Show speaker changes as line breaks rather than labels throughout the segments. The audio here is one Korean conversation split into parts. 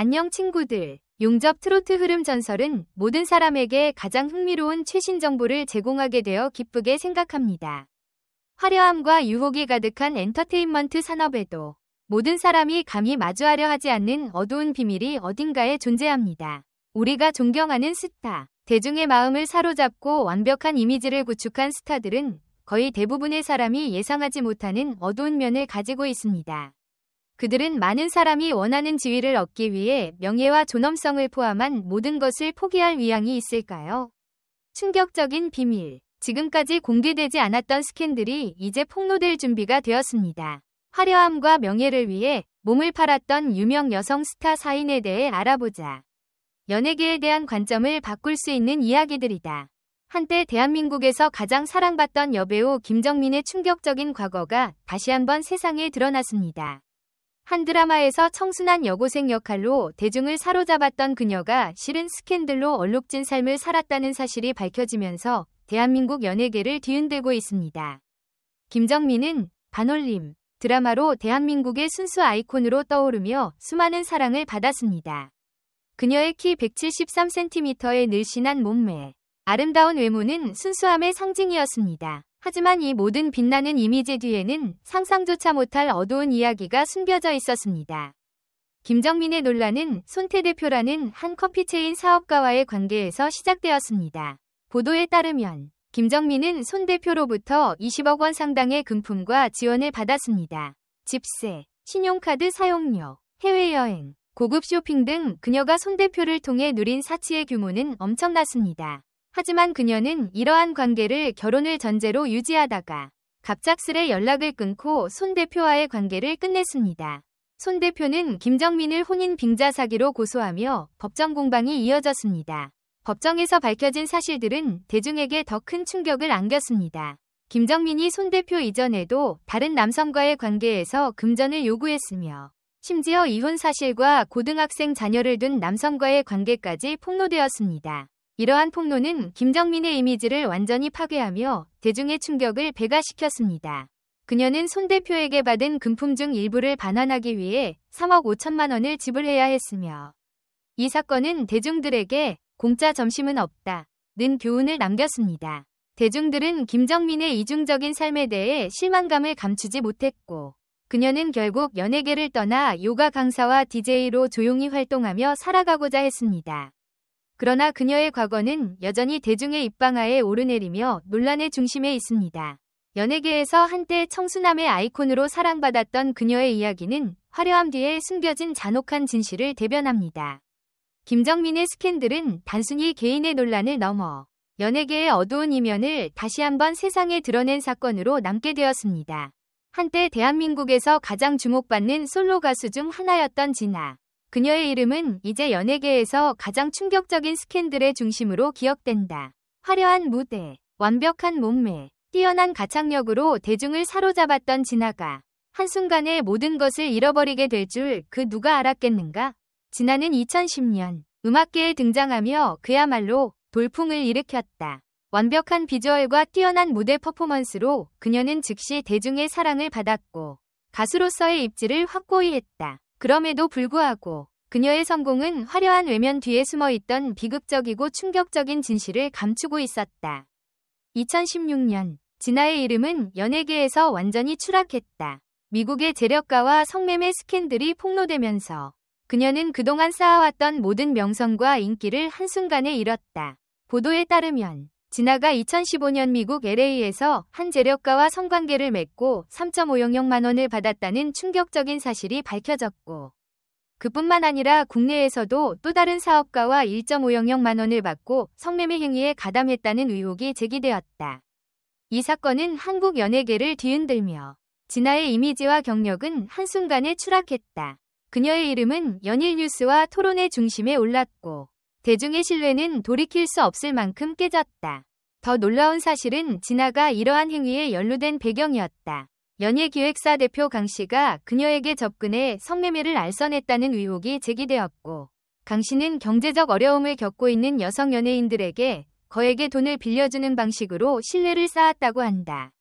안녕 친구들. 용접 트로트 흐름 전설은 모든 사람에게 가장 흥미로운 최신 정보를 제공하게 되어 기쁘게 생각합니다. 화려함과 유혹이 가득한 엔터테인먼트 산업에도 모든 사람이 감히 마주하려 하지 않는 어두운 비밀이 어딘가에 존재합니다. 우리가 존경하는 스타, 대중의 마음을 사로잡고 완벽한 이미지를 구축한 스타들은 거의 대부분의 사람이 예상하지 못하는 어두운 면을 가지고 있습니다. 그들은 많은 사람이 원하는 지위를 얻기 위해 명예와 존엄성을 포함한 모든 것을 포기할 위향이 있을까요? 충격적인 비밀. 지금까지 공개되지 않았던 스캔들이 이제 폭로될 준비가 되었습니다. 화려함과 명예를 위해 몸을 팔았던 유명 여성 스타 4인에 대해 알아보자. 연예계에 대한 관점을 바꿀 수 있는 이야기들이다. 한때 대한민국에서 가장 사랑받던 여배우 김정민의 충격적인 과거가 다시 한번 세상에 드러났습니다. 한 드라마에서 청순한 여고생 역할로 대중을 사로잡았던 그녀가 실은 스캔들로 얼룩진 삶을 살았다는 사실이 밝혀지면서 대한민국 연예계를 뒤흔들고 있습니다. 김정민은 반올림 드라마로 대한민국의 순수 아이콘으로 떠오르며 수많은 사랑을 받았습니다. 그녀의 키 173cm의 늘씬한 몸매, 아름다운 외모는 순수함의 상징이었습니다. 하지만 이 모든 빛나는 이미지 뒤에는 상상조차 못할 어두운 이야기가 숨겨져 있었습니다. 김정민의 논란은 손태 대표라는 한 커피 체인 사업가와의 관계에서 시작되었습니다. 보도에 따르면 김정민은 손 대표로부터 20억 원 상당의 금품과 지원을 받았습니다. 집세, 신용카드 사용료, 해외여행, 고급 쇼핑 등 그녀가 손 대표를 통해 누린 사치의 규모는 엄청났습니다. 하지만 그녀는 이러한 관계를 결혼을 전제로 유지하다가 갑작스레 연락을 끊고 손 대표와의 관계를 끝냈습니다. 손 대표는 김정민을 혼인 빙자 사기로 고소하며 법정 공방이 이어졌습니다. 법정에서 밝혀진 사실들은 대중에게 더 큰 충격을 안겼습니다. 김정민이 손 대표 이전에도 다른 남성과의 관계에서 금전을 요구했으며 심지어 이혼 사실과 고등학생 자녀를 둔 남성과의 관계까지 폭로되었습니다. 이러한 폭로는 김정민의 이미지를 완전히 파괴하며 대중의 충격을 배가시켰습니다. 그녀는 손 대표에게 받은 금품 중 일부를 반환하기 위해 3억 5천만 원을 지불해야 했으며 이 사건은 대중들에게 공짜 점심은 없다는 교훈을 남겼습니다. 대중들은 김정민의 이중적인 삶에 대해 실망감을 감추지 못했고 그녀는 결국 연예계를 떠나 요가 강사와 DJ로 조용히 활동하며 살아가고자 했습니다. 그러나 그녀의 과거는 여전히 대중의 입방아에 오르내리며 논란의 중심에 있습니다. 연예계에서 한때 청순함의 아이콘으로 사랑받았던 그녀의 이야기는 화려함 뒤에 숨겨진 잔혹한 진실을 대변합니다. 김정민의 스캔들은 단순히 개인의 논란을 넘어 연예계의 어두운 이면을 다시 한번 세상에 드러낸 사건으로 남게 되었습니다. 한때 대한민국에서 가장 주목받는 솔로 가수 중 하나였던 진아. 그녀의 이름은 이제 연예계에서 가장 충격적인 스캔들의 중심으로 기억된다. 화려한 무대, 완벽한 몸매, 뛰어난 가창력으로 대중을 사로잡았던 진아가 한순간에 모든 것을 잃어버리게 될 줄 그 누가 알았겠는가? 진아는 2010년 음악계에 등장하며 그야말로 돌풍을 일으켰다. 완벽한 비주얼과 뛰어난 무대 퍼포먼스로 그녀는 즉시 대중의 사랑을 받았고 가수로서의 입지를 확고히 했다. 그럼에도 불구하고 그녀의 성공은 화려한 외면 뒤에 숨어있던 비극적이고 충격적인 진실을 감추고 있었다. 2016년 진아의 이름은 연예계에서 완전히 추락했다. 미국의 재력가와 성매매 스캔들이 폭로되면서 그녀는 그동안 쌓아왔던 모든 명성과 인기를 한순간에 잃었다. 보도에 따르면 진아가 2015년 미국 LA에서 한 재력가와 성관계를 맺고 3.5영만 원을 받았다는 충격적인 사실이 밝혀졌고 그뿐만 아니라 국내에서도 또 다른 사업가와 1.5영만 원을 받고 성매매 행위에 가담했다는 의혹이 제기되었다. 이 사건은 한국 연예계를 뒤흔들며 진아의 이미지와 경력은 한순간에 추락했다. 그녀의 이름은 연일 뉴스와 토론의 중심에 올랐고 대중의 신뢰는 돌이킬 수 없을 만큼 깨졌다. 더 놀라운 사실은 진아가 이러한 행위에 연루된 배경이었다. 연예기획사 대표 강 씨가 그녀에게 접근해 성매매를 알선했다는 의혹이 제기되었고 강 씨는 경제적 어려움을 겪고 있는 여성 연예인들에게 거액의 돈을 빌려주는 방식으로 신뢰를 쌓았다고 한다.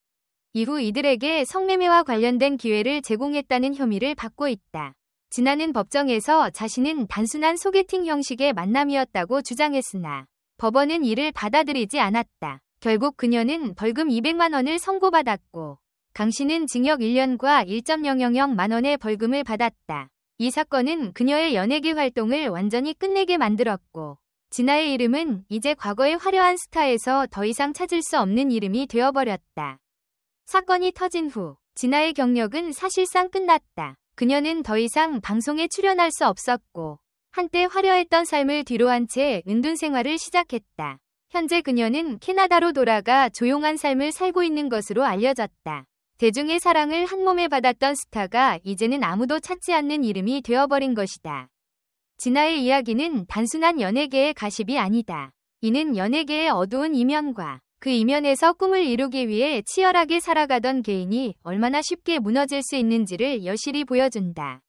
이후 이들에게 성매매와 관련된 기회를 제공했다는 혐의를 받고 있다. 진아는 법정에서 자신은 단순한 소개팅 형식의 만남이었다고 주장했으나 법원은 이를 받아들이지 않았다. 결국 그녀는 벌금 200만 원을 선고받았고 강 씨는 징역 1년과 1.000만 원의 벌금을 받았다. 이 사건은 그녀의 연예계 활동을 완전히 끝내게 만들었고 진아의 이름은 이제 과거의 화려한 스타에서 더 이상 찾을 수 없는 이름이 되어버렸다. 사건이 터진 후 진아의 경력은 사실상 끝났다. 그녀는 더 이상 방송에 출연할 수 없었고 한때 화려했던 삶을 뒤로한 채 은둔 생활을 시작했다. 현재 그녀는 캐나다로 돌아가 조용한 삶을 살고 있는 것으로 알려졌다. 대중의 사랑을 한몸에 받았던 스타가 이제는 아무도 찾지 않는 이름이 되어버린 것이다. 진아의 이야기는 단순한 연예계의 가십이 아니다. 이는 연예계의 어두운 이면과 그 이면에서 꿈을 이루기 위해 치열하게 살아가던 개인이 얼마나 쉽게 무너질 수 있는지를 여실히 보여준다.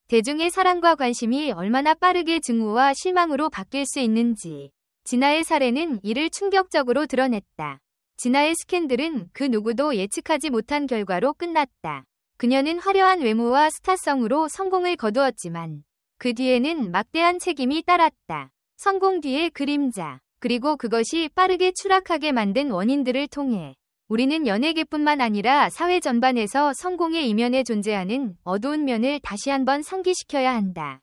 대중의 사랑과 관심이 얼마나 빠르게 증오와 실망으로 바뀔 수 있는지 진아의 사례는 이를 충격적으로 드러냈다. 진아의 스캔들은 그 누구도 예측하지 못한 결과로 끝났다. 그녀는 화려한 외모와 스타성으로 성공을 거두었지만 그 뒤에는 막대한 책임이 따랐다. 성공 뒤의 그림자, 그리고 그것이 빠르게 추락하게 만든 원인들을 통해 우리는 연예계뿐만 아니라 사회 전반에서 성공의 이면에 존재하는 어두운 면을 다시 한번 상기시켜야 한다.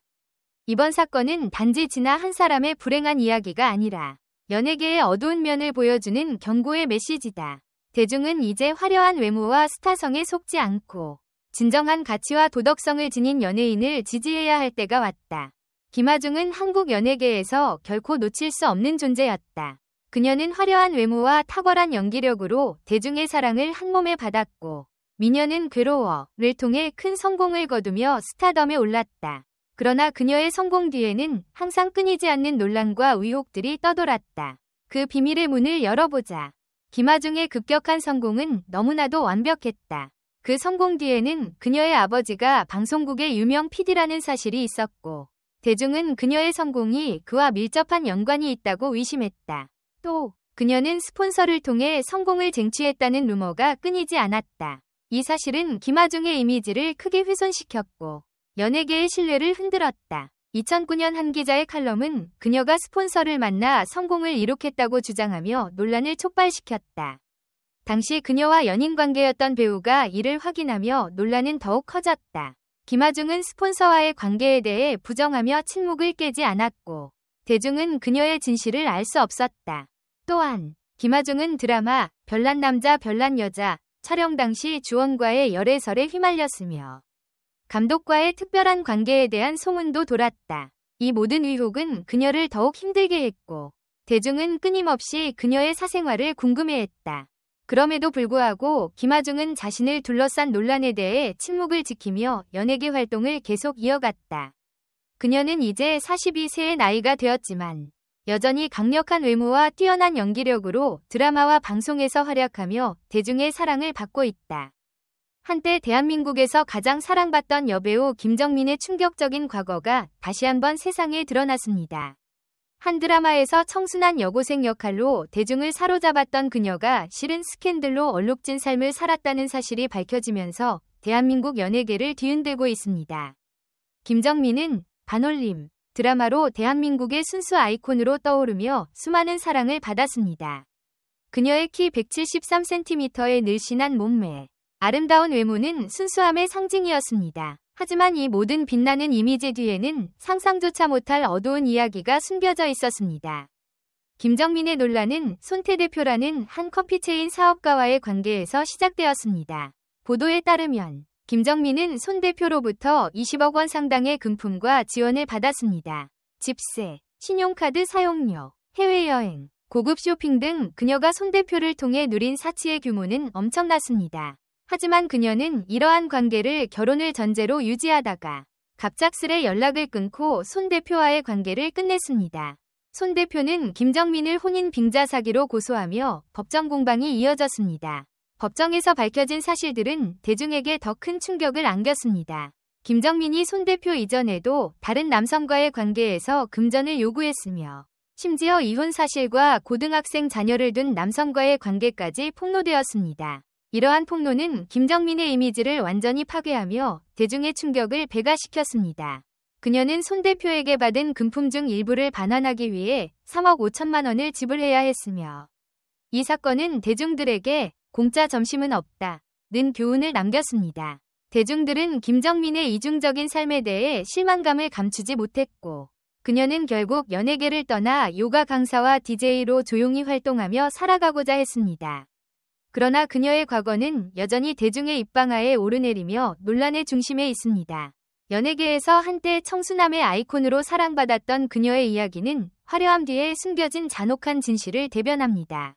이번 사건은 단지 진아 한 사람의 불행한 이야기가 아니라 연예계의 어두운 면을 보여주는 경고의 메시지다. 대중은 이제 화려한 외모와 스타성에 속지 않고 진정한 가치와 도덕성을 지닌 연예인을 지지해야 할 때가 왔다. 김아중은 한국 연예계에서 결코 놓칠 수 없는 존재였다. 그녀는 화려한 외모와 탁월한 연기력으로 대중의 사랑을 한몸에 받았고 미녀는 괴로워를 통해 큰 성공을 거두며 스타덤에 올랐다. 그러나 그녀의 성공 뒤에는 항상 끊이지 않는 논란과 의혹들이 떠돌았다. 그 비밀의 문을 열어보자. 김아중의 급격한 성공은 너무나도 완벽했다. 그 성공 뒤에는 그녀의 아버지가 방송국의 유명 PD라는 사실이 있었고 대중은 그녀의 성공이 그와 밀접한 연관이 있다고 의심했다. 또 그녀는 스폰서를 통해 성공을 쟁취했다는 루머가 끊이지 않았다. 이 사실은 김아중의 이미지를 크게 훼손시켰고 연예계의 신뢰를 흔들었다. 2009년 한 기자의 칼럼은 그녀가 스폰서를 만나 성공을 이룩했다고 주장하며 논란을 촉발시켰다. 당시 그녀와 연인 관계였던 배우가 이를 확인하며 논란은 더욱 커졌다. 김아중은 스폰서와의 관계에 대해 부정하며 침묵을 깨지 않았고 대중은 그녀의 진실을 알 수 없었다. 또한 김아중은 드라마 별난 남자 별난 여자 촬영 당시 주원과의 열애설에 휘말렸으며 감독과의 특별한 관계에 대한 소문도 돌았다. 이 모든 의혹은 그녀를 더욱 힘들게 했고 대중은 끊임없이 그녀의 사생활을 궁금해했다. 그럼에도 불구하고 김아중은 자신을 둘러싼 논란에 대해 침묵을 지키며 연예계 활동을 계속 이어갔다. 그녀는 이제 42세의 나이가 되었지만 여전히 강력한 외모와 뛰어난 연기력으로 드라마와 방송에서 활약하며 대중의 사랑을 받고 있다. 한때 대한민국에서 가장 사랑받던 여배우 김정민의 충격적인 과거가 다시 한번 세상에 드러났습니다. 한 드라마에서 청순한 여고생 역할로 대중을 사로잡았던 그녀가 실은 스캔들로 얼룩진 삶을 살았다는 사실이 밝혀지면서 대한민국 연예계를 뒤흔들고 있습니다. 김정민은 반올림 드라마로 대한민국의 순수 아이콘으로 떠오르며 수많은 사랑을 받았습니다. 그녀의 키 173cm의 늘씬한 몸매, 아름다운 외모는 순수함의 상징이었습니다. 하지만 이 모든 빛나는 이미지 뒤에는 상상조차 못할 어두운 이야기가 숨겨져 있었습니다. 김정민의 논란은 손태 대표라는 한 커피체인 사업가와의 관계에서 시작되었습니다. 보도에 따르면 김정민은 손 대표로부터 20억 원 상당의 금품과 지원을 받았습니다. 집세, 신용카드 사용료, 해외여행, 고급 쇼핑 등 그녀가 손 대표를 통해 누린 사치의 규모는 엄청났습니다. 하지만 그녀는 이러한 관계를 결혼을 전제로 유지하다가 갑작스레 연락을 끊고 손 대표와의 관계를 끝냈습니다. 손 대표는 김정민을 혼인 빙자 사기로 고소하며 법정 공방이 이어졌습니다. 법정에서 밝혀진 사실들은 대중에게 더 큰 충격을 안겼습니다. 김정민이 손 대표 이전에도 다른 남성과의 관계에서 금전을 요구했으며 심지어 이혼 사실과 고등학생 자녀를 둔 남성과의 관계까지 폭로되었습니다. 이러한 폭로는 김정민의 이미지를 완전히 파괴하며 대중의 충격을 배가시켰습니다. 그녀는 손 대표에게 받은 금품 중 일부를 반환하기 위해 3억 5천만 원을 지불해야 했으며 이 사건은 대중들에게 공짜 점심은 없다 는 교훈을 남겼습니다. 대중들은 김정민의 이중적인 삶에 대해 실망감을 감추지 못했고 그녀는 결국 연예계를 떠나 요가 강사와 DJ로 조용히 활동하며 살아가고자 했습니다. 그러나 그녀의 과거는 여전히 대중의 입방아에 오르내리며 논란의 중심에 있습니다. 연예계에서 한때 청순함의 아이콘으로 사랑받았던 그녀의 이야기는 화려함 뒤에 숨겨진 잔혹한 진실을 대변합니다.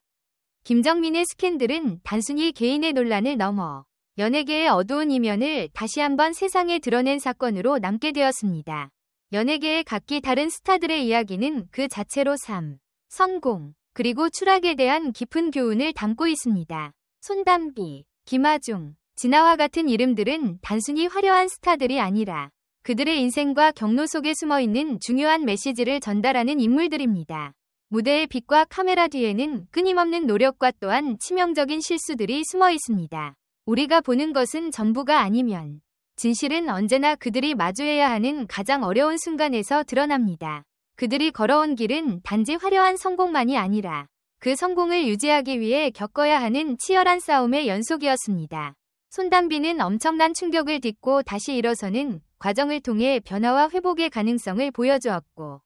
김정민의 스캔들은 단순히 개인의 논란을 넘어 연예계의 어두운 이면을 다시 한번 세상에 드러낸 사건으로 남게 되었습니다. 연예계의 각기 다른 스타들의 이야기는 그 자체로 삶, 성공, 그리고 추락에 대한 깊은 교훈을 담고 있습니다. 손담비, 김아중, 진아와 같은 이름들은 단순히 화려한 스타들이 아니라 그들의 인생과 경로 속에 숨어있는 중요한 메시지를 전달하는 인물들입니다. 무대의 빛과 카메라 뒤에는 끊임없는 노력과 또한 치명적인 실수들이 숨어 있습니다. 우리가 보는 것은 전부가 아니면 진실은 언제나 그들이 마주해야 하는 가장 어려운 순간에서 드러납니다. 그들이 걸어온 길은 단지 화려한 성공만이 아니라 그 성공을 유지하기 위해 겪어야 하는 치열한 싸움의 연속이었습니다. 손담비는 엄청난 충격을 딛고 다시 일어서는 과정을 통해 변화와 회복의 가능성을 보여주었고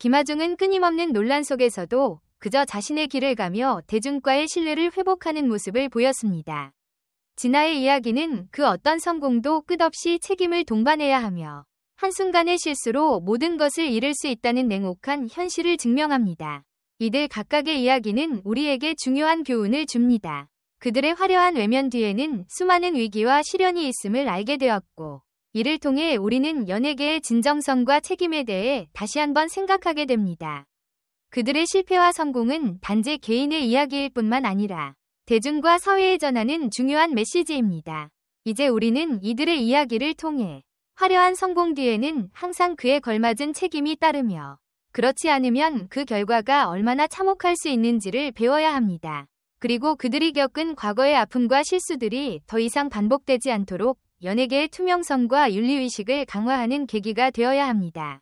김아중은 끊임없는 논란 속에서도 그저 자신의 길을 가며 대중과의 신뢰를 회복하는 모습을 보였습니다. 진아의 이야기는 그 어떤 성공도 끝없이 책임을 동반해야 하며 한순간의 실수로 모든 것을 잃을 수 있다는 냉혹한 현실을 증명합니다. 이들 각각의 이야기는 우리에게 중요한 교훈을 줍니다. 그들의 화려한 외면 뒤에는 수많은 위기와 시련이 있음을 알게 되었고 이를 통해 우리는 연예계의 진정성과 책임에 대해 다시 한번 생각하게 됩니다. 그들의 실패와 성공은 단지 개인의 이야기일 뿐만 아니라 대중과 사회에 전하는 중요한 메시지입니다. 이제 우리는 이들의 이야기를 통해 화려한 성공 뒤에는 항상 그에 걸맞은 책임이 따르며 그렇지 않으면 그 결과가 얼마나 참혹할 수 있는지를 배워야 합니다. 그리고 그들이 겪은 과거의 아픔과 실수들이 더 이상 반복되지 않도록 연예계의 투명성과 윤리의식을 강화하는 계기가 되어야 합니다.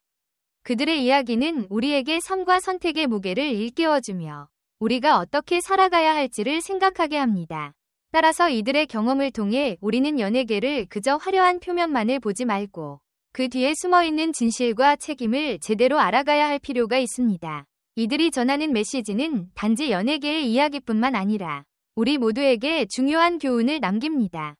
그들의 이야기는 우리에게 삶과 선택의 무게를 일깨워주며 우리가 어떻게 살아가야 할지를 생각하게 합니다. 따라서 이들의 경험을 통해 우리는 연예계를 그저 화려한 표면만을 보지 말고 그 뒤에 숨어있는 진실과 책임을 제대로 알아가야 할 필요가 있습니다. 이들이 전하는 메시지는 단지 연예계의 이야기뿐만 아니라 우리 모두에게 중요한 교훈을 남깁니다.